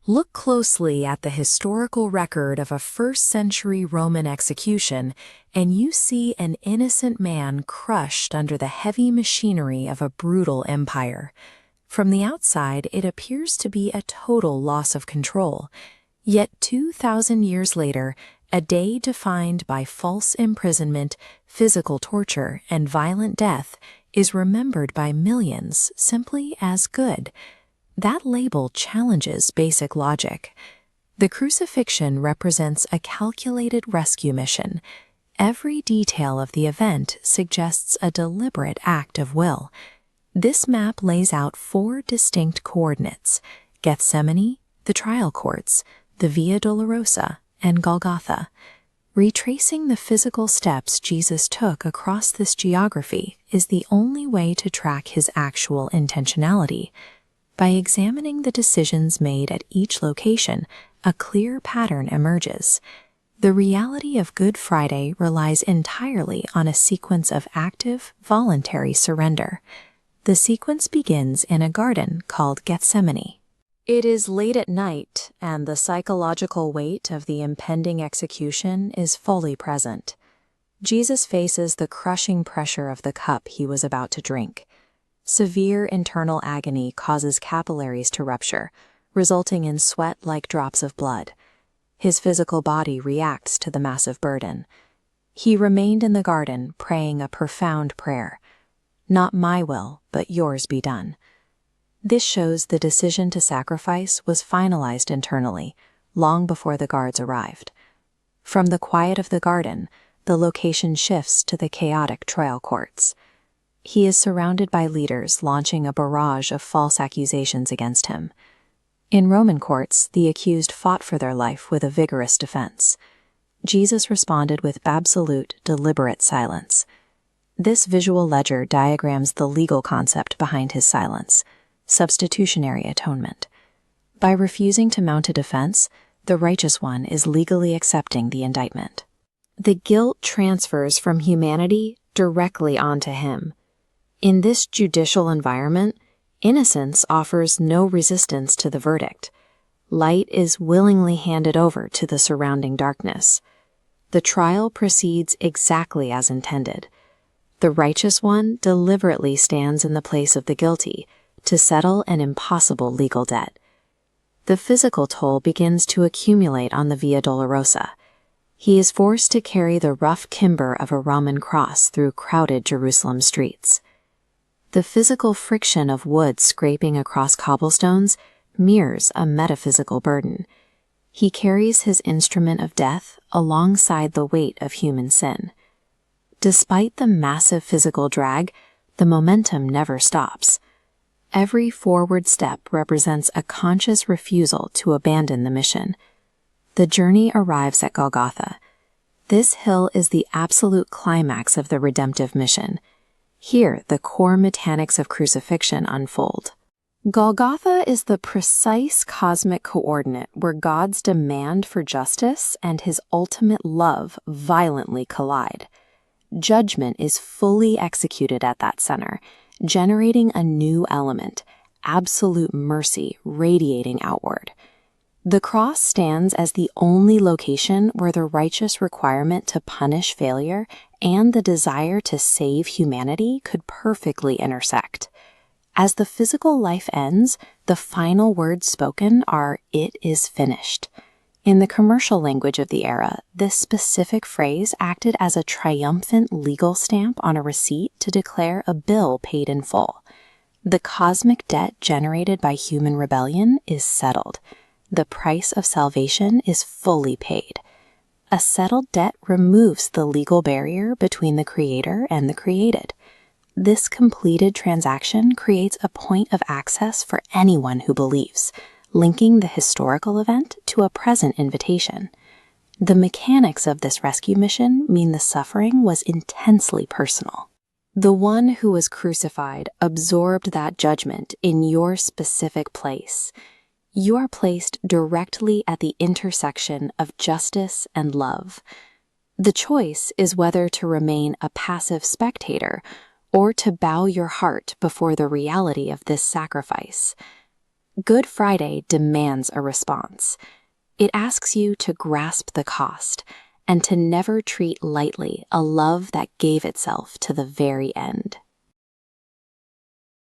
Look closely at the historical record of a first-century Roman execution, and you see an innocent man crushed under the heavy machinery of a brutal empire. From the outside, it appears to be a total loss of control. Yet 2,000 years later, a day defined by false imprisonment, physical torture, and violent death is remembered by millions simply as good. That label challenges basic logic. The crucifixion represents a calculated rescue mission. Every detail of the event suggests a deliberate act of will. This map lays out 4 distinct coordinates: Gethsemane, the trial courts, the Via Dolorosa, and Golgotha. Retracing the physical steps Jesus took across this geography is the only way to track his actual intentionality. By examining the decisions made at each location, a clear pattern emerges. The reality of Good Friday relies entirely on a sequence of active, voluntary surrender. The sequence begins in a garden called Gethsemane. It is late at night, and the psychological weight of the impending execution is fully present. Jesus faces the crushing pressure of the cup he was about to drink. Severe internal agony causes capillaries to rupture, resulting in sweat-like drops of blood. His physical body reacts to the massive burden. He remained in the garden praying a profound prayer. "Not my will, but yours be done." This shows the decision to sacrifice was finalized internally, long before the guards arrived. From the quiet of the garden, the location shifts to the chaotic trial courts. He is surrounded by leaders launching a barrage of false accusations against him. In Roman courts, the accused fought for their life with a vigorous defense. Jesus responded with absolute, deliberate silence. This visual ledger diagrams the legal concept behind his silence: substitutionary atonement. By refusing to mount a defense, the righteous one is legally accepting the indictment. The guilt transfers from humanity directly onto him. In this judicial environment, innocence offers no resistance to the verdict. Light is willingly handed over to the surrounding darkness. The trial proceeds exactly as intended. The righteous one deliberately stands in the place of the guilty to settle an impossible legal debt. The physical toll begins to accumulate on the Via Dolorosa. He is forced to carry the rough timber of a Roman cross through crowded Jerusalem streets. The physical friction of wood scraping across cobblestones mirrors a metaphysical burden. He carries his instrument of death alongside the weight of human sin. Despite the massive physical drag, the momentum never stops. Every forward step represents a conscious refusal to abandon the mission. The journey arrives at Golgotha. This hill is the absolute climax of the redemptive mission. Here, the core mechanics of crucifixion unfold. Golgotha is the precise cosmic coordinate where God's demand for justice and his ultimate love violently collide. Judgment is fully executed at that center, generating a new element: absolute mercy radiating outward. The cross stands as the only location where the righteous requirement to punish failure and the desire to save humanity could perfectly intersect. As the physical life ends, the final words spoken are, "It is finished." In the commercial language of the era, this specific phrase acted as a triumphant legal stamp on a receipt to declare a bill paid in full. The cosmic debt generated by human rebellion is settled. The price of salvation is fully paid. A settled debt removes the legal barrier between the Creator and the created. This completed transaction creates a point of access for anyone who believes, linking the historical event to a present invitation. The mechanics of this rescue mission mean the suffering was intensely personal. The one who was crucified absorbed that judgment in your specific place. You are placed directly at the intersection of justice and love. The choice is whether to remain a passive spectator or to bow your heart before the reality of this sacrifice. Good Friday demands a response. It asks you to grasp the cost and to never treat lightly a love that gave itself to the very end.